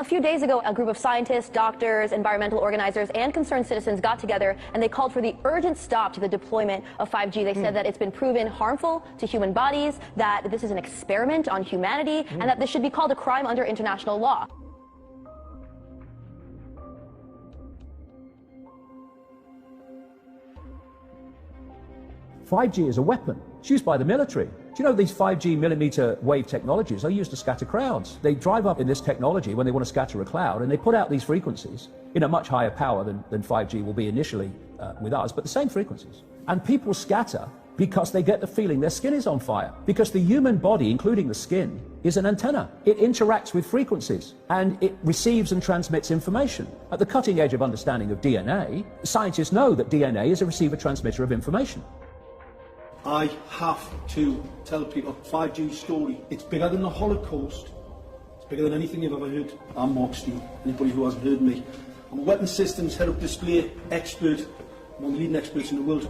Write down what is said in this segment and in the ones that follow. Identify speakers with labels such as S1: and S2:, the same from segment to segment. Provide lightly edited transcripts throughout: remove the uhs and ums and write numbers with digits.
S1: A few days ago, a group of scientists, doctors, environmental organizers, and concerned citizens got together and they called for the urgent stop to the deployment of 5G. They said that it's been proven harmful to human bodies, that this is an experiment on humanity, and that this should be called a crime under international law.
S2: "5G is a weapon. It's used by the military. Do you know these 5G millimeter wave technologies are used to scatter crowds? They drive up in this technology when they want to scatter a cloud, and they put out these frequencies in a much higher power than 5G will be initially with us, but the same frequencies. And people scatter because they get the feeling their skin is on fire. Because the human body, including the skin, is an antenna. It interacts with frequencies, and it receives and transmits information. At the cutting edge of understanding of DNA, scientists know that DNA is a receiver-transmitter of information.
S3: I have to tell people 5G story. It's bigger than the Holocaust. It's bigger than anything you've ever heard. I'm Mark Steele. Anybody who hasn't heard me. I'm a weapons systems head-up display expert. I'm one of the leading experts in the world.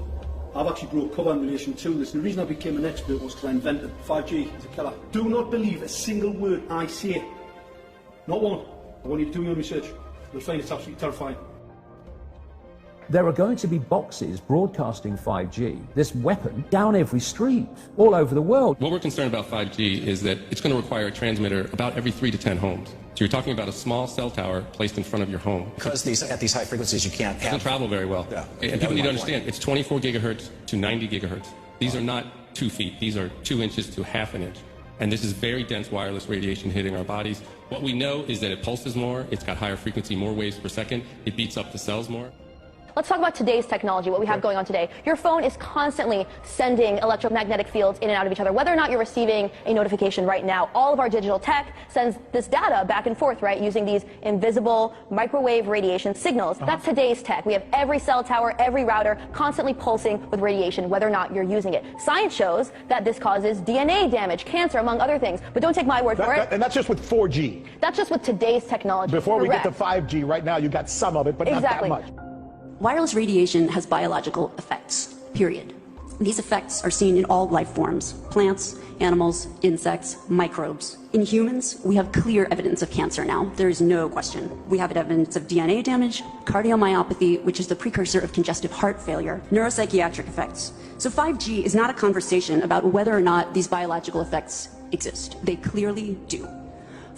S3: I've actually brought cover in relation to this. And the reason I became an expert was because I invented 5G as a killer. Do not believe a single word I say. Not one. I want you to do your own research. You'll find it's absolutely terrifying.
S2: There are going to be boxes broadcasting 5G, this weapon, down every street, all over the world.
S4: What we're concerned about 5G is that it's going to require a transmitter about every 3 to 10 homes. So you're talking about a small cell tower placed in front of your home.
S5: Because at these high frequencies you can't have...
S4: It doesn't travel very well.
S5: Yeah.
S4: And people need to understand, it's 24 gigahertz to 90 gigahertz. These are not 2 feet. These are 2 inches to half an inch. And this is very dense wireless radiation hitting our bodies. What we know is that it pulses more, it's got higher frequency, more waves per second, it beats up the cells more.
S1: Let's talk about today's technology, what we have going on today. Your phone is constantly sending electromagnetic fields in and out of each other. Whether or not you're receiving a notification right now, all of our digital tech sends this data back and forth, right, using these invisible microwave radiation signals. That's today's tech. We have every cell tower, every router constantly pulsing with radiation, whether or not you're using it. Science shows that this causes DNA damage, cancer, among other things. But don't take my word for it.
S6: And that's just with 4G.
S1: That's just with today's technology.
S6: Before we get to 5G, right now you got some of it, but not that much.
S7: Wireless radiation has biological effects, period. These effects are seen in all life forms: plants, animals, insects, microbes. In humans, we have clear evidence of cancer now. There is no question. We have evidence of DNA damage, cardiomyopathy, which is the precursor of congestive heart failure, neuropsychiatric effects. So 5G is not a conversation about whether or not these biological effects exist. They clearly do.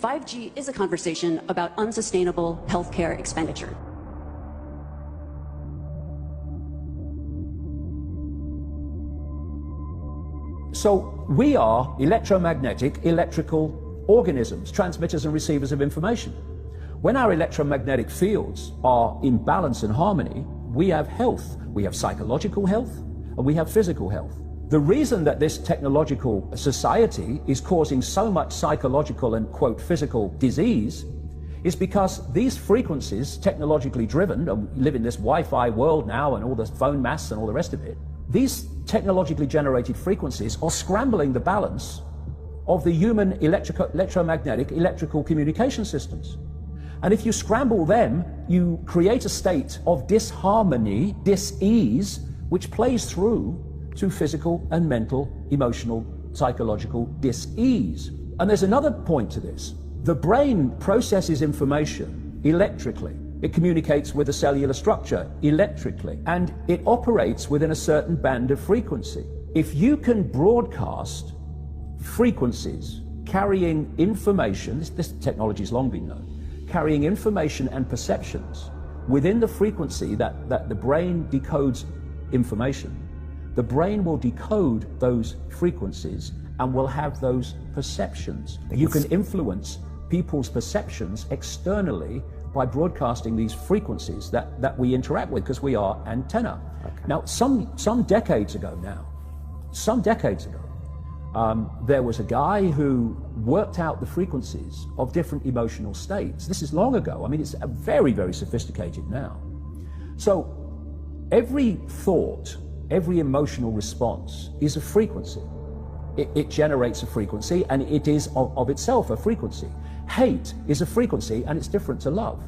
S7: 5G is a conversation about unsustainable healthcare expenditure.
S2: So we are electromagnetic, electrical organisms, transmitters and receivers of information. When our electromagnetic fields are in balance and harmony, we have health. We have psychological health and we have physical health. The reason that this technological society is causing so much psychological and, quote, physical disease is because these frequencies, technologically driven, and we live in this Wi-Fi world now and all the phone masts and all the rest of it, these technologically generated frequencies are scrambling the balance of the human electromagnetic electrical communication systems. And if you scramble them, you create a state of disharmony, dis-ease, which plays through to physical and mental, emotional, psychological dis-ease. And there's another point to this. The brain processes information electrically. It communicates with the cellular structure electrically, and it operates within a certain band of frequency. If you can broadcast frequencies carrying information, this technology has long been known, carrying information and perceptions within the frequency that the brain decodes information, the brain will decode those frequencies and will have those perceptions. You can influence people's perceptions externally by broadcasting these frequencies that we interact with because we are antenna. Okay. Now, some decades ago, there was a guy who worked out the frequencies of different emotional states. This is long ago. I mean, it's very, very sophisticated now. So every thought, every emotional response is a frequency. It generates a frequency, and it is of itself a frequency. Hate is a frequency, and it's different to love.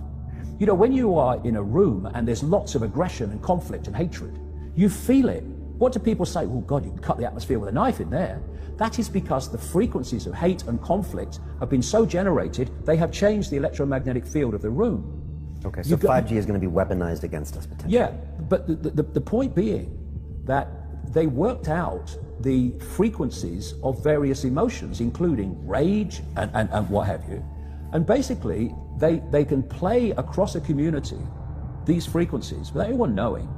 S2: You know, when you are in a room and there's lots of aggression and conflict and hatred, you feel it What do people say? Oh God, you can cut the atmosphere with a knife in there. That is because the frequencies of hate and conflict have been so generated, they have changed the electromagnetic field of the room.
S8: Okay, so 5G is going to be weaponized against us potentially.
S2: Yeah, but the point being that they worked out the frequencies of various emotions, including rage and what have you. And basically, they can play across a community these frequencies without anyone knowing.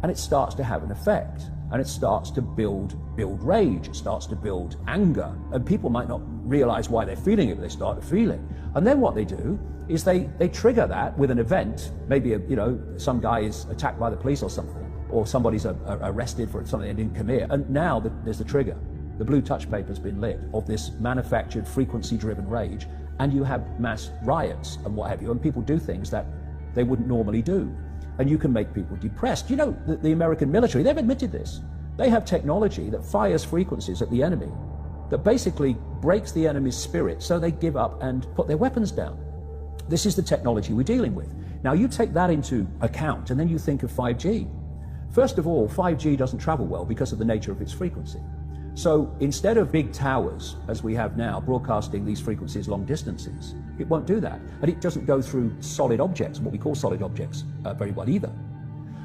S2: And it starts to have an effect. And it starts to build rage, it starts to build anger. And people might not realize why they're feeling it, but they start to feel it. And then what they do is they trigger that with an event. Maybe, some guy is attacked by the police or something, or somebody's arrested for something they didn't commit. And now there's the trigger. The blue touch paper's been lit of this manufactured frequency-driven rage, and you have mass riots and what have you, and people do things that they wouldn't normally do. And you can make people depressed. You know, the American military, they've admitted this. They have technology that fires frequencies at the enemy, that basically breaks the enemy's spirit so they give up and put their weapons down. This is the technology we're dealing with. Now you take that into account and then you think of 5G. First of all, 5G doesn't travel well because of the nature of its frequency. So instead of big towers, as we have now, broadcasting these frequencies long distances, it won't do that. And it doesn't go through solid objects, what we call solid objects, very well either.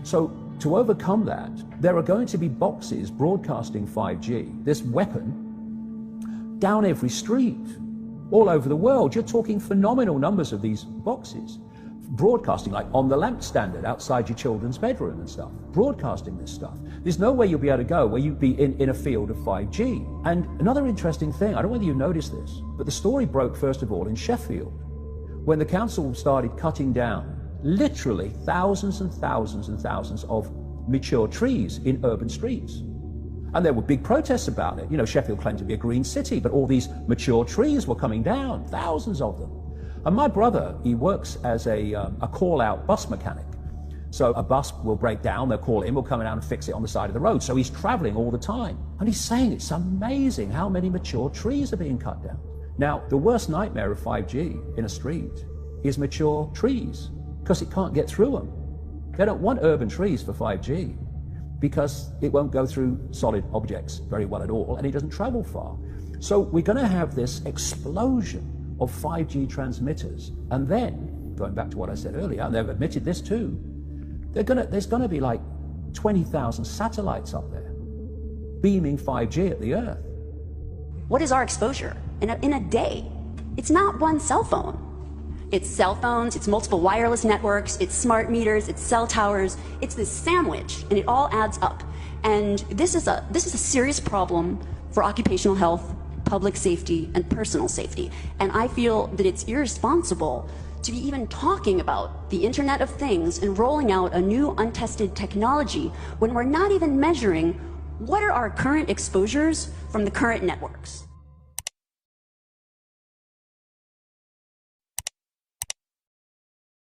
S2: So to overcome that, there are going to be boxes broadcasting 5G, this weapon, down every street, all over the world. You're talking phenomenal numbers of these boxes, broadcasting like on the lamp standard outside your children's bedroom and stuff, broadcasting this stuff. There's no way you'll be able to go where you'd be in a field of 5G. And another interesting thing, I don't know whether you noticed this, but the story broke first of all in Sheffield, when the council started cutting down literally thousands and thousands and thousands of mature trees in urban streets. And there were big protests about it. You know, Sheffield claimed to be a green city, but all these mature trees were coming down, thousands of them. And my brother, he works as a call-out bus mechanic. So a bus will break down, they'll call him, we'll come around and fix it on the side of the road. So he's traveling all the time. And he's saying it's amazing how many mature trees are being cut down. Now, the worst nightmare of 5G in a street is mature trees, because it can't get through them. They don't want urban trees for 5G, because it won't go through solid objects very well at all, and it doesn't travel far. So we're going to have this explosion of 5G transmitters. And then, going back to what I said earlier, and they've admitted this too, there's going to be like 20,000 satellites up there beaming 5G at the Earth.
S7: What is our exposure in a day? It's not one cell phone. It's cell phones, it's multiple wireless networks, it's smart meters, it's cell towers. It's this sandwich, and it all adds up. And this is a serious problem for occupational health, public safety, and personal safety. And I feel that it's irresponsible to be even talking about the Internet of Things and rolling out a new untested technology when we're not even measuring what are our current exposures from the current networks.